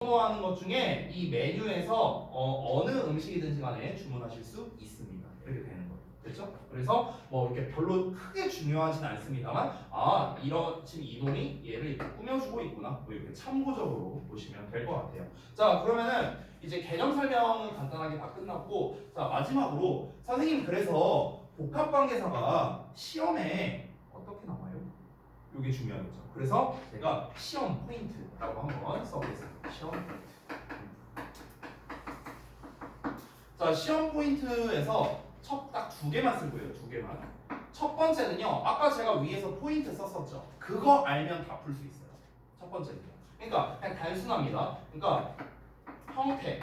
선호하는 것 중에 이 메뉴에서 어느 음식이든지 간에 주문하실 수 있습니다. 이렇게 되는 거예요. 됐죠? 그래서 뭐 이렇게 별로 크게 중요하진 않습니다만 이런 지금 이놈이 얘를 이렇게 꾸며주고 있구나. 뭐 이렇게 참고적으로 보시면 될 것 같아요. 자, 그러면은 이제 개념 설명은 간단하게 다 끝났고, 자, 마지막으로 선생님 그래서 복합관계사가 시험에 어떻게 나와요? 이게 중요하겠죠. 그래서 제가 시험 포인트라고 한번 써보겠습니다. 시험 포인트. 자, 시험 포인트에서 딱 두 개만 쓸 거예요. 두 개만. 첫 번째는요. 아까 제가 위에서 포인트 썼었죠. 그거 알면 다 풀 수 있어요. 첫 번째는요. 그러니까 그냥 단순합니다. 그러니까 형태.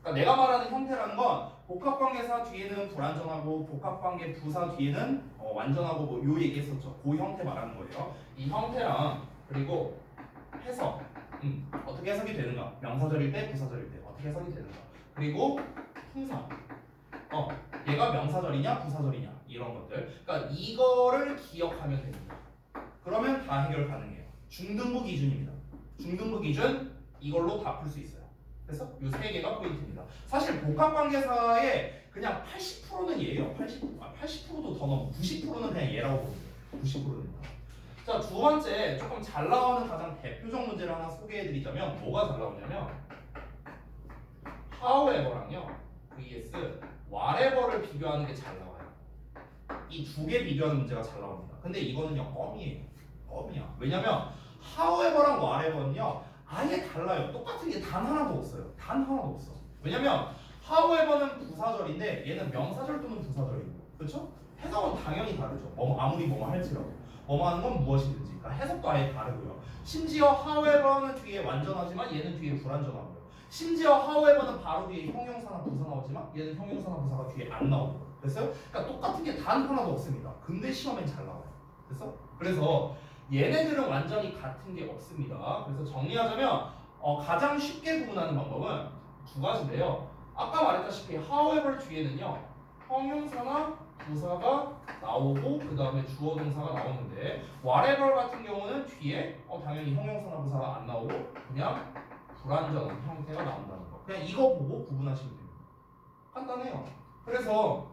그러니까 내가 말하는 형태라는 건 복합관계사 뒤에는 불완전하고 복합관계 부사 뒤에는 완전하고 뭐 요 얘기했었죠. 그 형태 말하는 거예요. 이 형태랑 그리고 해석. 어떻게 해석이 되는가? 명사절일 때, 부사절일 때 어떻게 해석이 되는가? 그리고 품사. 얘가 명사절이냐, 부사절이냐 이런 것들. 그러니까 이거를 기억하면 됩니다. 그러면 다 해결 가능해요. 중등부 기준입니다. 중등부 기준 이걸로 다 풀 수 있어요. 그래서 이 세 개가 포인트입니다. 사실 복합관계사의 그냥 80%는 얘예요. 80%도 더 넘어. 90%는 그냥 얘라고 보면 돼요. 90%는. 자, 두 번째 조금 잘 나오는 가장 대표적 문제를 하나 소개해드리자면 뭐가 잘 나오냐면 however랑요 vs whatever를 비교하는 게 잘 나와요. 이 두 개 비교하는 문제가 잘 나옵니다. 근데 이거는요 껌이에요. 껌이야. 왜냐면 however랑 whatever는요 아예 달라요. 똑같은 게 단 하나도 없어요. 단 하나도 없어. 왜냐면 however는 부사절인데 얘는 명사절 또는 부사절이고, 그렇죠? 해석은 당연히 다르죠. 아무리 뭐뭐 할지라도 뭐뭐 하는 건 무엇이든지. 그러니까 해석도 아예 다르고요. 심지어 however는 뒤에 완전하지만 얘는 뒤에 불완전하고요. 심지어 however는 바로 뒤에 형용사나 부사 나오지만 얘는 형용사나 부사가 뒤에 안 나오고. 됐어요? 그러니까 똑같은 게 단 하나도 없습니다. 근데 시험엔 잘 나와요. 됐어? 그래서 얘네들은 완전히 같은 게 없습니다. 그래서 정리하자면 가장 쉽게 구분하는 방법은 두 가지인데요. 아까 말했다시피 however 뒤에는요 형용사나 부사가 나오고 그 다음에 주어 동사가 나오는데 whatever 같은 경우는 뒤에 당연히 형용사나 부사가 안 나오고 그냥 불완전한 형태가 나온다는 거. 그냥 이거 보고 구분하시면 됩니다. 간단해요. 그래서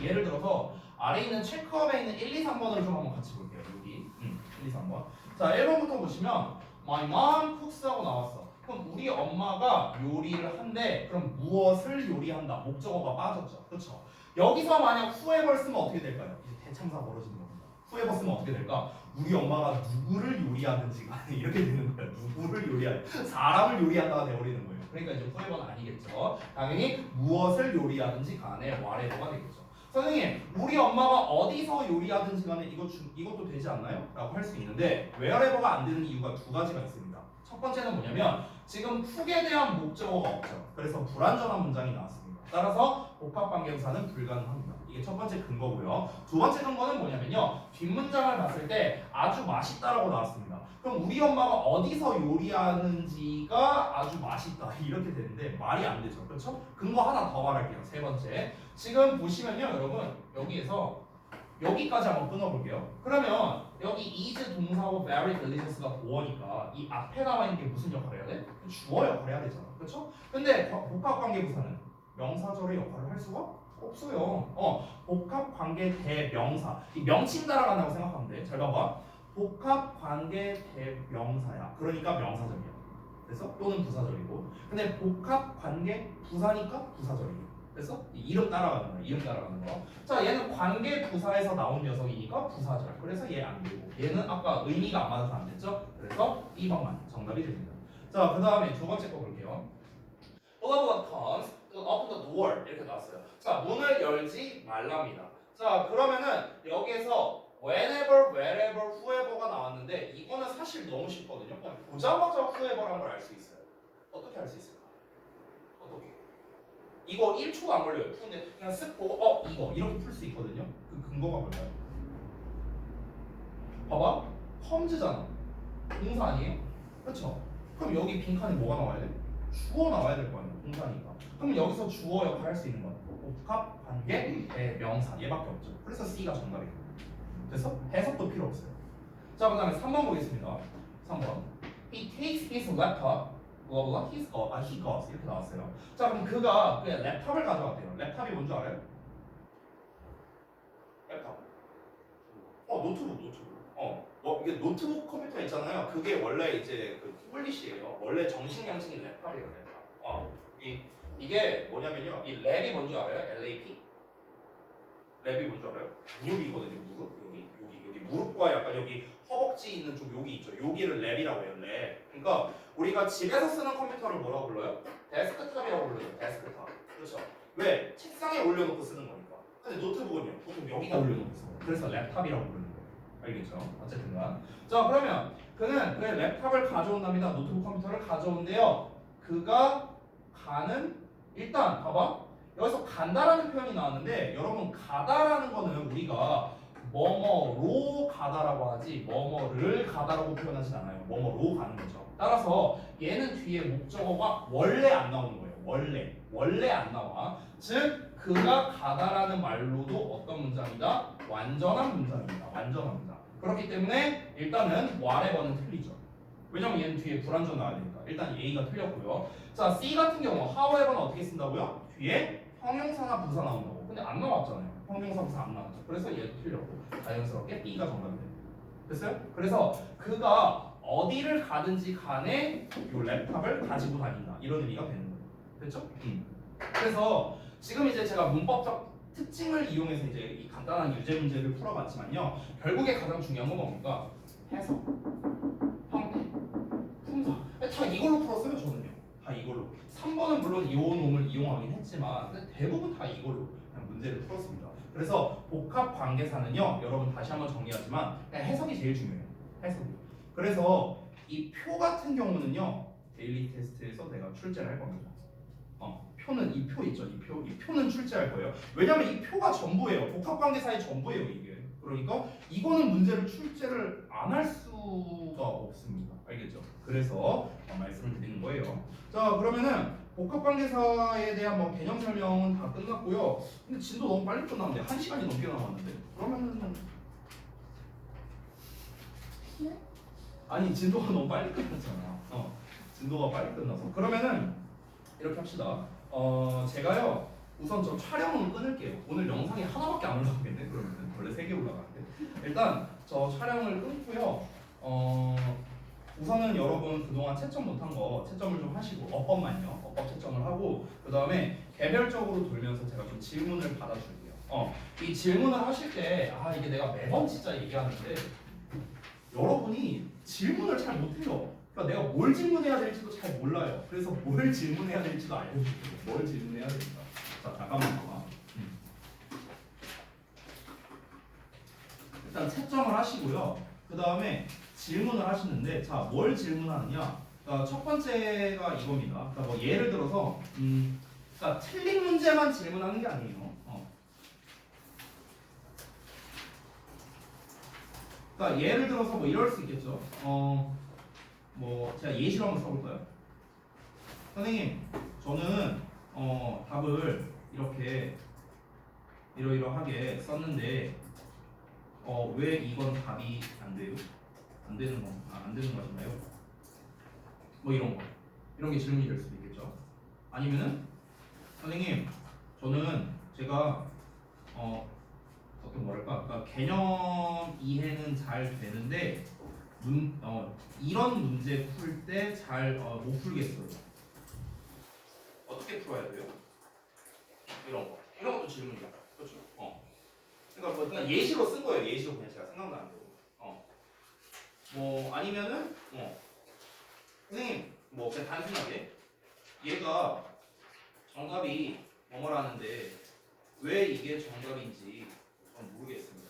예를 들어서 아래 있는 체크업에 있는 1, 2, 3번을 좀 한번 같이 볼게요. 여기 1, 2, 3번. 자, 1번부터 보시면 My mom cooks 하고 나왔어. 그럼 우리 엄마가 요리를 한대. 그럼 무엇을 요리한다? 목적어가 빠졌죠. 그렇죠? 여기서 만약 whoever 쓰면 어떻게 될까요? 이제 대참사 벌어지는 겁니다. whoever 쓰면 어떻게 될까? 우리 엄마가 누구를 요리하는지 간에 이렇게 되는 거예요. 누구를 요리할 사람을 요리한다가 되어버리는 거예요. 그러니까 이제 whoever는 아니겠죠. 당연히 무엇을 요리하든지 간에 whatever가 되겠죠. 선생님, 우리 엄마가 어디서 요리하든지 간에 이것도 되지 않나요? 라고 할 수 있는데 wherever가 안 되는 이유가 두 가지가 있습니다. 첫 번째는 뭐냐면 지금 쿡에 대한 목적어가 없죠. 그래서 불완전한 문장이 나왔습니다. 따라서 복합관계부사는 불가능합니다. 이게 첫 번째 근거고요. 두 번째 근거는 뭐냐면요. 뒷문장을 봤을 때 아주 맛있다라고 나왔습니다. 그럼 우리 엄마가 어디서 요리하는지가 아주 맛있다 이렇게 되는데 말이 안 되죠. 그렇죠? 근거 하나 더 말할게요. 세 번째. 지금 보시면요 여러분 여기에서 여기까지 한번 끊어볼게요. 그러면 여기 is 동사고 very delicious가 보어니까 이 앞에 나와 있는 게 무슨 역할을 해야 돼? 주어 역할을 해야 되잖아. 그렇죠? 근데 복합관계부사는 명사절의 역할을 할 수가 없어요. 복합관계 대명사. 이 명칭 따라간다고 생각하면 돼. 잘 봐봐. 복합관계 대명사야. 그러니까 명사절이야. 그래서 또는 부사절이고. 근데 복합관계 부사니까 부사절이에요. 그래서 이름 따라가는 거야. 이름 따라가는 거. 자, 얘는 관계 부사에서 나온 녀석이니까 부사절. 그래서 얘 안 되고. 얘는 아까 의미가 안 맞아서 안 됐죠? 그래서 2번만 정답이 됩니다. 자, 그 다음에 두 번째 거 볼게요. Beloved comes open the door 이렇게 나왔어요. 자, 문을 열지 말랍니다. 자, 그러면은 여기에서 whenever, wherever, whoever가 나왔는데 이거는 사실 너무 쉽거든요. 그냥 보자마자 whoever란 걸 알 수 있어요. 어떻게 알 수 있을까? 어떻게? 이거 1초도 안 걸려요. 푸는데 그냥 쓱 보고 이거 이렇게 풀 수 있거든요. 그 근거가 뭘까요? 봐봐. comes잖아. 동사 아니에요? 그렇죠? 그럼 여기 빈칸에 뭐가 나와야 돼? 주어 나와야 될 거 아니야. 동사니까. 그럼 여기서 주어 역할 할 수 있는 건 복합 관계 대명사 얘밖에 없죠. 그래서 C가 정답이에요. 그래서 해석도 필요 없어요. 자, 그다음에 3번 보겠습니다. 3번. He takes his laptop 뭐가 he got 이렇게 나왔어요. 자 그럼 그가 그냥 랩탑을 가져왔대요. 랩탑이 뭔지 알아요? 랩탑. 노트북. 이게 노트북 컴퓨터 있잖아요. 그게 원래 이제 그 태블릿이에요. 원래 정식 양식이 랩탑이에요. 랩탑. 이게 뭐냐면요. 이 랩이 뭔지 알아요? LAP? 랩이 뭔지 알아요? 무릎이거든요. 여기 무릎과 약간 여기 허벅지 있는 쪽 여기 있죠. 여기를 랩이라고 해요. 랩. 그러니까 우리가 집에서 쓰는 컴퓨터를 뭐라고 불러요? 데스크탑이라고 불러요. 데스크탑. 그렇죠. 왜? 책상에 올려놓고 쓰는 거니까. 근데 노트북은요. 보통 여기다 올려놓고 써요. 그래서 랩탑이라고 부르는 거예요. 알겠죠? 어쨌든간. 자 그러면 그는 그의 랩탑을 가져온답니다. 노트북 컴퓨터를 가져온대요. 그가 가는 일단 봐봐. 여기서 간다라는 표현이 나왔는데 여러분 가다라는 거는 우리가 뭐뭐로 가다라고 하지 뭐뭐를 가다라고 표현하진 않아요. 뭐뭐로 가는 거죠. 따라서 얘는 뒤에 목적어가 원래 안 나오는 거예요. 원래 안 나와. 즉 그가 가다라는 말로도 어떤 문장이다? 완전한 문장입니다. 완전한 문장. 그렇기 때문에 일단은 whatever는 틀리죠. 왜냐면 얘는 뒤에 불완전 나와야 되니까. 일단 A가 틀렸고요. 자 C 같은 경우 however는 어떻게 쓴다고요? 뒤에 형용사나 부사 나온다고. 근데 안 나왔잖아요. 형용사 부사 안 나왔죠. 그래서 얘도 틀렸고 자연스럽게 B가 정답이 돼요. 됐어요? 그래서 그가 어디를 가든지 간에 이 랩탑을 가지고 다닌다. 이런 의미가 되는 거예요. 됐죠? 그래서 지금 이제 제가 문법적 특징을 이용해서 이제 이 간단한 유제 문제를 풀어봤지만요. 결국에 가장 중요한 건 뭡니까? 해석, 형태, 품사. 다 이걸로 풀었어요, 저는요. 다 이걸로. 3번은 물론 이온음을 이용하긴 했지만 근데 대부분 다 이걸로 그냥 문제를 풀었습니다. 그래서 복합 관계사는요. 여러분 다시 한번 정리하지만 그냥 해석이 제일 중요해요. 해석이. 그래서 이 표 같은 경우는요. 데일리 테스트에서 내가 출제를 할 겁니다. 표는 이 표 있죠. 이 표는 출제할 거예요. 왜냐면 이 표가 전부예요. 복합관계사의 전부예요, 이게. 그러니까 이거는 문제를 출제를 안 할 수가 없습니다. 알겠죠? 그래서 말씀을 드리는 거예요. 자, 그러면은 복합관계사에 대한 뭐 개념 설명은 다 끝났고요. 근데 진도 너무 빨리 끝났는데 1시간이 넘게 남았는데. 그러면은 아니 진도가 너무 빨리 끝났잖아. 진도가 빨리 끝나서. 그러면은 이렇게 합시다. 제가요 우선 저 촬영은 끊을게요. 오늘 영상이 하나밖에 안 올라오겠네. 그러면 원래 3개 올라가는데 일단 저 촬영을 끊고요. 우선은 여러분 그동안 채점 못한 거 채점을 좀 하시고 어법만요. 어법 채점을 하고 그 다음에 개별적으로 돌면서 제가 좀 질문을 받아줄게요. 이 질문을 하실 때 이게 내가 매번 진짜 얘기하는데 여러분이 질문을 잘 못해요. 그러니까 내가 뭘 질문해야 될지도 잘 몰라요. 그래서 뭘 질문해야 될지도 알려줄게요. 뭘 질문해야 될까? 자, 잠깐만 봐봐. 일단 채점을 하시고요. 그 다음에 질문을 하시는데, 자, 뭘 질문하느냐? 첫 번째가 이겁니다. 그러니까 뭐 예를 들어서, 그러니까 틀린 문제만 질문하는 게 아니에요. 그러니까 예를 들어서 뭐 이럴 수 있겠죠. 뭐 제가 예시로 한번 써볼까요? 선생님, 저는 답을 이렇게 이러이러하게 썼는데 왜 이건 답이 안 돼요? 안 되는 거, 안 되는 것인가요? 뭐 이런 거, 이런 게 질문이 될 수도 있겠죠. 아니면은 선생님, 저는 제가 어떤 뭐랄까, 그러니까 개념 이해는 잘 되는데 이런 문제 풀 때 잘 못 풀겠어요. 어떻게 풀어야 돼요? 이런 것도 질문이야. 그렇죠? 그러니까 뭐 그냥 예시로 쓴 거예요. 예시로 그냥 제가 생각나는 대로. 뭐 아니면은 선생님 뭐 그냥 단순하게 얘가 정답이 뭐뭐라는데 왜 이게 정답인지 전 모르겠습니다.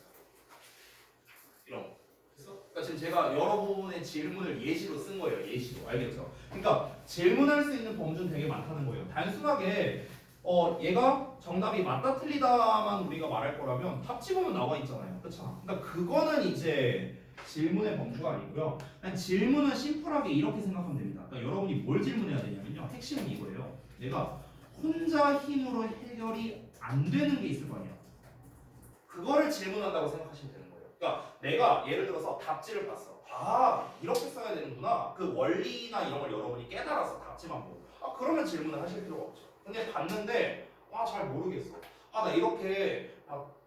이런 거. 그러니까 지금 제가 여러분의 질문을 예시로 쓴 거예요. 예시로. 알겠죠? 그러니까 질문할 수 있는 범주는 되게 많다는 거예요. 단순하게 얘가 정답이 맞다 틀리다만 우리가 말할 거라면 답 집으면 나와 있잖아요. 그렇죠? 그러니까 그거는 이제 질문의 범주가 아니고요. 그냥 질문은 심플하게 이렇게 생각하면 됩니다. 그러니까 여러분이 뭘 질문해야 되냐면요. 핵심은 이거예요. 내가 혼자 힘으로 해결이 안 되는 게 있을 거 아니야. 그거를 질문한다고 생각하시면 되는 거예요. 그러니까 내가 예를 들어서 답지를 봤어. 이렇게 써야 되는구나. 그 원리나 이런 걸 여러분이 깨달아서 답지만 보고. 그러면 질문을 하실 필요가 없죠. 근데 봤는데 잘 모르겠어. 나 이렇게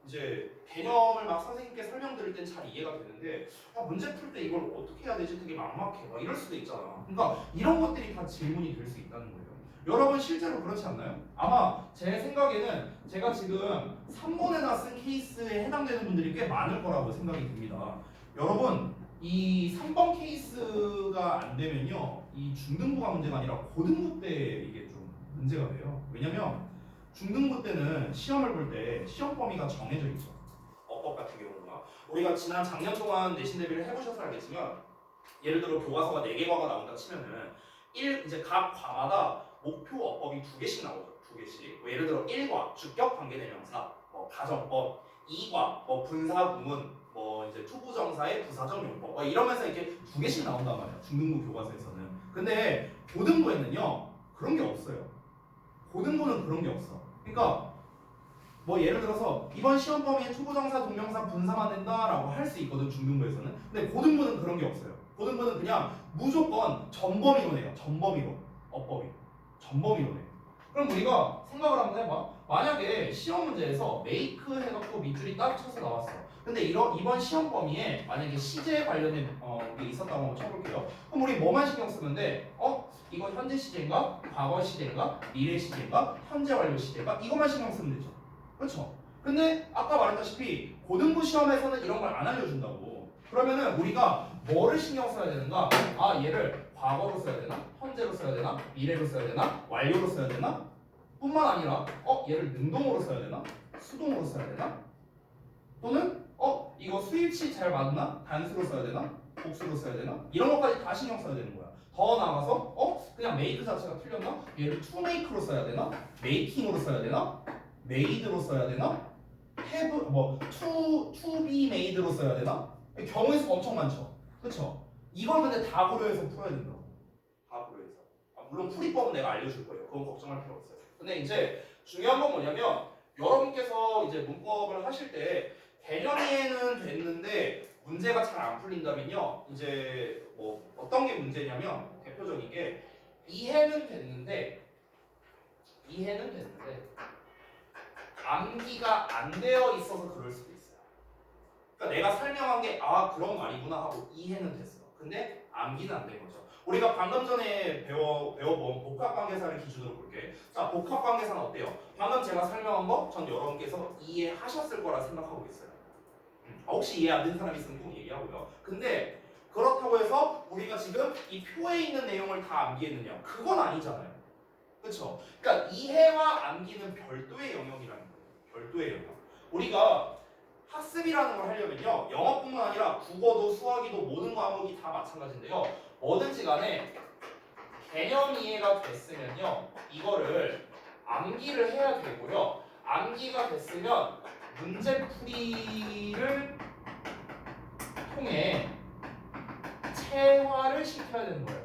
이제 개념을 막 선생님께 설명드릴 땐 잘 이해가 되는데 문제 풀 때 이걸 어떻게 해야 되지? 되게 막막해. 막 이럴 수도 있잖아. 그러니까 이런 것들이 다 질문이 될 수 있다는 거예요. 여러분 실제로 그렇지 않나요? 아마 제 생각에는 제가 지금 3번에다 쓴 케이스에 해당되는 분들이 꽤 많을 거라고 생각이 듭니다. 여러분 이 3번 케이스가 안 되면요, 이 중등부가 문제가 아니라 고등부 때 이게 좀 문제가 돼요. 왜냐면 중등부 때는 시험을 볼 때 시험 범위가 정해져 있죠. 어법 같은 경우가 우리가 지난 작년 동안 내신 대비를 해보셔서 알겠지만, 예를 들어 교과서가 4개 과가 나온다 치면은 이제 각 과마다 목표 어법이 2개씩 나오죠. 2개씩. 예를 들어 1과 주격 관계대명사, 가정법, 2과 분사구문, 이제 투부정사의 부사적 용법, 이러면서 이렇게 2개씩 나온단 말이야. 중등부 교과서에서는. 근데 고등부에는요 그런 게 없어요. 고등부는 그런 게 없어. 그러니까 예를 들어서 이번 시험 범위에 투부정사, 동명사, 분사만 된다라고 할 수 있거든, 중등부에서는. 근데 고등부는 그런 게 없어요. 고등부는 그냥 무조건 전범위로 해요. 전범위로. 어법이 전범위로 해. 그럼 우리가 생각을 한번 해봐. 만약에 시험 문제에서 메이크 해갖고 밑줄이 따로 쳐서 나왔어. 근데 이번 시험 범위에 만약에 시제에 관련된 게 있었다고 한번 쳐볼게요. 그럼 우리 뭐만 신경 쓰면 돼? 이거 현재 시제인가? 과거 시제인가? 미래 시제인가? 현재 완료 시제인가? 이것만 신경 쓰면 되죠. 그렇죠? 근데 아까 말했다시피 고등부 시험에서는 이런 걸 안 알려준다고. 그러면은 우리가 뭐를 신경 써야 되는가? 얘를 과거로 써야 되나? 현재로 써야 되나? 미래로 써야 되나? 완료로 써야 되나? 뿐만 아니라 얘를 능동으로 써야 되나? 수동으로 써야 되나? 또는 이거 수일치 잘 맞나? 단수로 써야 되나? 복수로 써야 되나? 이런 것까지 다 신경 써야 되는 거야. 더 나아가서 그냥 메이크 자체가 틀렸나? 얘를 to make로 써야 되나? making으로 써야 되나? made로 써야 되나? have to be made로 써야 되나? 경우의 수가 엄청 많죠. 그렇죠? 이걸 근데 다 고려해서 풀어야 된다고. 다 고려해서. 물론 풀이법은 내가 알려줄 거예요. 그건 걱정할 필요 없어요. 근데 이제 중요한 건 뭐냐면, 여러분께서 이제 문법을 하실 때 개념 이해는 됐는데 문제가 잘 안 풀린다면요, 이제 어떤 게 문제냐면, 대표적인 게 이해는 됐는데 암기가 안 되어 있어서 그럴 수도 있어요. 그러니까 내가 설명한 게 그런 말이구나 하고 이해는 됐어. 근데 암기는 안 된 거죠. 우리가 방금 전에 배워본 복합관계사를 기준으로 볼게. 자, 복합관계사는 어때요? 방금 제가 설명한 거 전 여러분께서 이해하셨을 거라 생각하고 있어요. 혹시 이해 안 된 사람 있으면 꼭 얘기하고요. 근데 그렇다고 해서 우리가 지금 이 표에 있는 내용을 다 암기했느냐? 그건 아니잖아요. 그렇죠? 그러니까 이해와 암기는 별도의 영역이라는 거예요. 별도의 영역. 우리가 학습이라는 걸 하려면요, 영어뿐만 아니라 국어도 수학이도 모든 과목이 다 마찬가지인데요, 뭐든지 간에 개념 이해가 됐으면요 이거를 암기를 해야 되고요, 암기가 됐으면 문제풀이를 통해 체화를 시켜야 되는 거예요.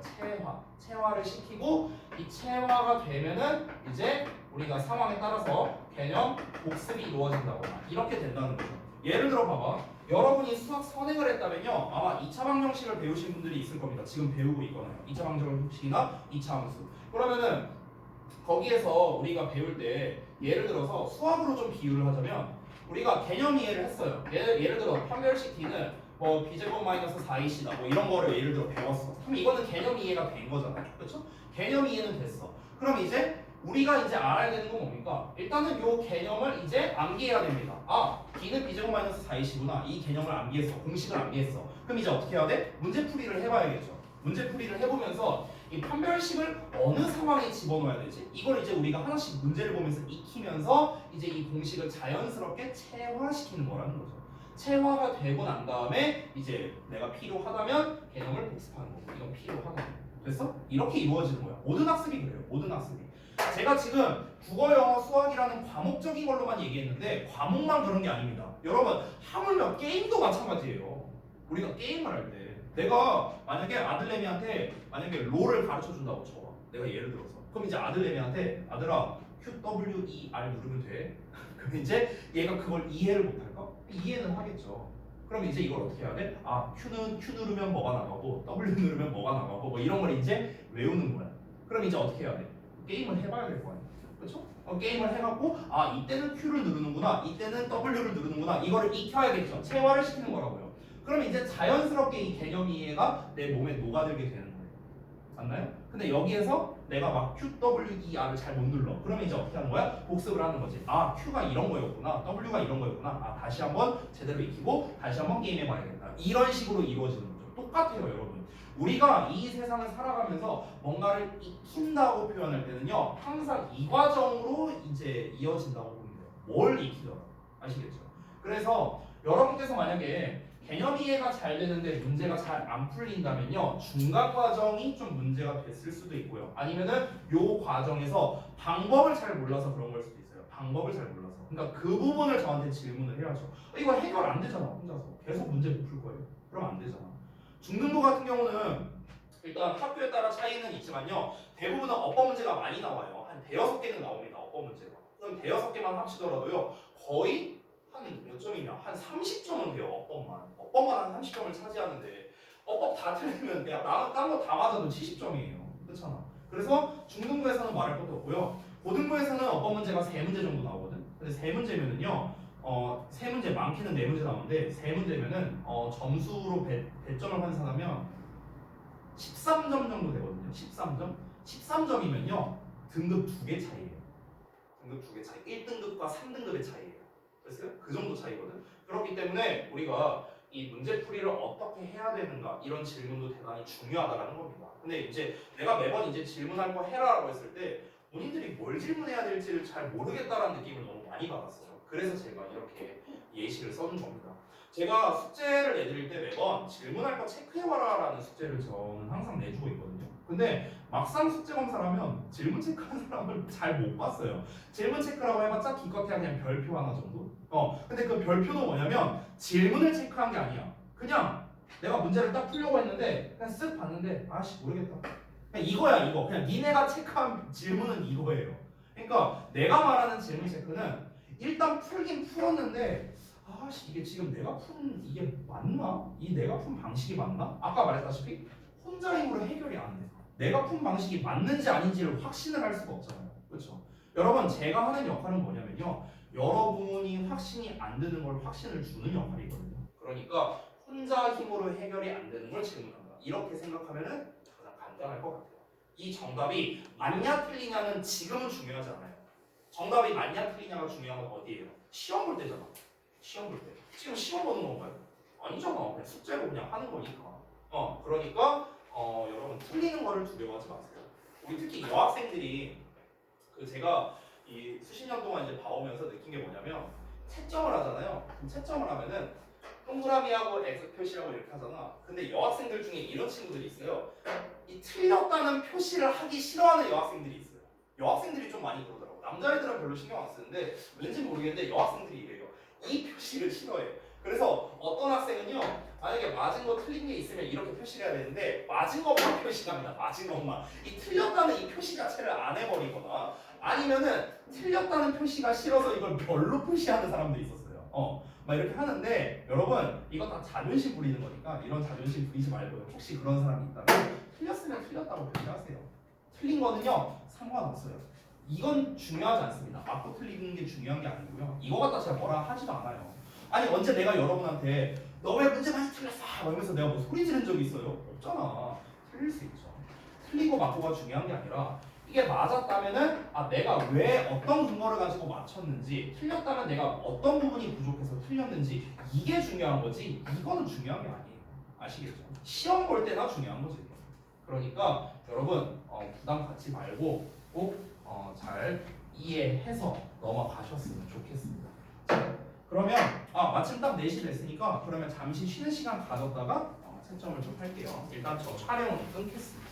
체화를 시키고, 이 체화가 되면은 이제 우리가 상황에 따라서 개념 복습이 이루어진다거나 이렇게 된다는 거죠. 예를 들어 봐봐. 여러분이 수학 선행을 했다면요, 아마 2차 방정식을 배우신 분들이 있을 겁니다. 지금 배우고 있거나요. 2차 방정식이나 2차 함수. 그러면은 거기에서 우리가 배울 때 예를 들어서 수학으로 좀 비유를 하자면, 우리가 개념 이해를 했어요. 예를 들어 판별식 D는 b제곱 마이너스 4ac다 이런 거를 예를 들어 배웠어. 그럼 이거는 개념 이해가 된 거잖아요. 그렇죠? 개념 이해는 됐어. 그럼 이제 우리가 이제 알아야 되는 건 뭡니까? 일단은 이 개념을 이제 암기해야 됩니다. B는 b제곱 마이너스 4ac구나. 이 개념을 암기했어. 공식을 암기했어. 그럼 이제 어떻게 해야 돼? 문제풀이를 해봐야겠죠. 문제풀이를 해보면서 이 판별식을 어느 상황에 집어넣어야 되지? 이걸 이제 우리가 하나씩 문제를 보면서 익히면서 이제 이 공식을 자연스럽게 체화시키는 거라는 거죠. 체화가 되고 난 다음에 이제 내가 필요하다면 개념을 복습하는 거고, 이건 필요하다. 됐어? 이렇게 이루어지는 거야. 모든 학습이 그래요. 모든 학습이. 제가 지금 국어, 영어, 수학이라는 과목적인 걸로만 얘기했는데 과목만 그런 게 아닙니다. 여러분, 하물며 게임도 마찬가지예요. 우리가 게임을 할 때 내가 만약에 아들내미한테 만약에 롤을 가르쳐 준다고 쳐봐. 내가 예를 들어서. 그럼 이제 아들내미한테 아들아 QWER 누르면 돼. 그럼 이제 얘가 그걸 이해를 못할까? 이해는 하겠죠. 그럼 이제 이걸 어떻게 해야 돼? 아 Q는 Q 누르면 뭐가 나가고 W 누르면 뭐가 나가고 뭐 이런 걸 이제 외우는 거야. 그럼 이제 어떻게 해야 돼? 게임을 해봐야 될 거 아니야. 그렇죠? 게임을 해갖고 아 이때는 Q를 누르는구나, 이때는 W를 누르는구나, 이거를 익혀야겠죠. 체화를 시키는 거라고요. 그럼 이제 자연스럽게 이 개념 이해가 내 몸에 녹아들게 되는 거예요. 맞나요? 근데 여기에서 내가 막 Q, W, E, R을 잘 못 눌러. 그러면 이제 어떻게 하는 거야? 복습을 하는 거지. 아 Q가 이런 거였구나, W가 이런 거였구나. 아 다시 한번 제대로 익히고 다시 한번 게임해봐야겠다. 이런 식으로 이루어지는 거죠. 똑같아요, 여러분. 우리가 이 세상을 살아가면서 뭔가를 익힌다고 표현할 때는요, 항상 이 과정으로 이제 이어진다고 보면 돼요. 뭘 익히더라. 아시겠죠? 그래서 여러분께서 만약에 개념 이해가 잘 되는데 문제가 잘 안 풀린다면요, 중간 과정이 좀 문제가 됐을 수도 있고요. 아니면은 요 과정에서 방법을 잘 몰라서 그런 걸 수도 있어요. 방법을 잘 몰라서. 그러니까 그 부분을 저한테 질문을 해야죠. 이거 해결 안 되잖아, 혼자서. 계속 문제 못 풀 거예요. 그럼 안 되잖아. 중등부 같은 경우는 일단 학교에 따라 차이는 있지만요, 대부분은 어법 문제가 많이 나와요. 한 대여섯 개는 나옵니다, 어법 문제가. 그럼 대여섯 개만 합치더라도요, 거의 한 몇 점이냐? 한 30점은 돼요, 어법만. 어법만 한 30점을 차지하는데, 어법 다 틀리면 그냥 딴 거 다 맞아도 70점이에요. 그렇잖아. 그래서 중등부에서는 말할 것도 없고요. 고등부에서는 어법 문제가 3문제 정도 나오거든. 근데 3문제면은요, 세 문제 많게는 4문제 나오는데 3문제면은 점수로 배점을 환산하면 13점 정도 되거든요. 13점. 13점이면요 등급 2개 차이예요. 등급 2개 차이. 1등급과 3등급의 차이예요. 그래서 그 정도 차이거든. 그렇기 때문에 우리가 이 문제풀이를 어떻게 해야 되는가, 이런 질문도 대단히 중요하다는 겁니다. 근데 이제 내가 매번 이제 질문할 거 해라라고 했을 때 본인들이 뭘 질문해야 될지를 잘 모르겠다라는 느낌을 너무 많이 받았어요. 그래서 제가 이렇게 예시를 써준 겁니다. 제가 숙제를 내드릴 때 매번 질문할 거 체크해와라라는 숙제를 저는 항상 내주고 있거든요. 근데 막상 숙제 검사를 하면 질문 체크하는 사람을 잘 못 봤어요. 질문 체크라고 해봤자 기껏해야 그냥 별표 하나 정도? 근데 그 별표도 뭐냐면 질문을 체크한 게 아니야. 그냥 내가 문제를 딱 풀려고 했는데 그냥 쓱 봤는데 아씨 모르겠다. 그냥 이거야 이거. 그냥 니네가 체크한 질문은 이거예요. 그러니까 내가 말하는 질문 체크는 일단 풀긴 풀었는데 아씨 이게 지금 내가 푼 이게 맞나? 이 내가 푼 방식이 맞나? 아까 말했다시피 혼자 힘으로 해결이 안 돼. 내가 푼 방식이 맞는지 아닌지를 확신을 할 수가 없잖아요. 그렇죠? 여러분 제가 하는 역할은 뭐냐면요, 여러분이 확신이 안 드는 걸 확신을 주는 역할이거든요. 그러니까 혼자 힘으로 해결이 안 되는 걸 질문한다. 이렇게 생각하면은 가장 간단할 것 같아요. 이 정답이 맞냐 틀리냐는 지금은 중요하지 않아요. 정답이 맞냐 틀리냐가 중요한 건 어디예요? 시험 볼 때잖아. 시험 볼 때. 지금 시험 보는 건가요? 아니잖아. 그냥 숙제로 그냥 하는 거니까. 그러니까 여러분 틀리는 거를 두려워하지 마세요. 우리 특히 여학생들이 제가 이 수십 년 동안 이제 봐오면서 느낀 게 뭐냐면, 채점을 하잖아요. 채점을 하면은 동그라미하고 X 표시하고 이렇게 하잖아. 근데 여학생들 중에 이런 친구들이 있어요. 이 틀렸다는 표시를 하기 싫어하는 여학생들이 있어요. 여학생들이 좀 많이 그러더라고. 남자애들은 별로 신경 안 쓰는데 왠지 모르겠는데 여학생들이 이래요. 이 표시를 싫어해. 그래서 어떤 학생은요, 만약에 맞은 거 틀린 게 있으면 이렇게 표시를 해야 되는데 맞은 것만 표시합니다. 맞은 것만. 이 틀렸다는 이 표시 자체를 안 해버리거나, 아니면은 틀렸다는 표시가 싫어서 이걸 별로 표시하는 사람도 있었어요. 막 이렇게 하는데 여러분 이거 다 자존심 부리는 거니까 이런 자존심 부리지 말고요. 혹시 그런 사람이 있다면 틀렸으면 틀렸다고 표시하세요. 틀린 거는요 상관없어요. 이건 중요하지 않습니다. 맞고 틀리는 게 중요한 게 아니고요. 이거 갖다 제가 뭐라 하지도 않아요. 아니 언제 내가 여러분한테 너 왜 문제 많이 틀렸어? 이러면서 내가 뭐 소리 지른 적이 있어요? 없잖아. 틀릴 수 있죠. 틀리고 맞고가 중요한 게 아니라 이게 맞았다면은 내가 왜 어떤 근거를 가지고 맞췄는지, 틀렸다면 내가 어떤 부분이 부족해서 틀렸는지, 이게 중요한 거지 이거는 중요한 게 아니에요. 아시겠죠? 시험 볼 때나 중요한 거지. 그러니까 여러분 부담 갖지 말고 꼭 잘 이해해서 넘어가셨으면 좋겠습니다. 자, 그러면 마침 딱 4시 됐으니까 그러면 잠시 쉬는 시간 가졌다가 채점을 좀 할게요. 일단 저 촬영은 끊겠습니다.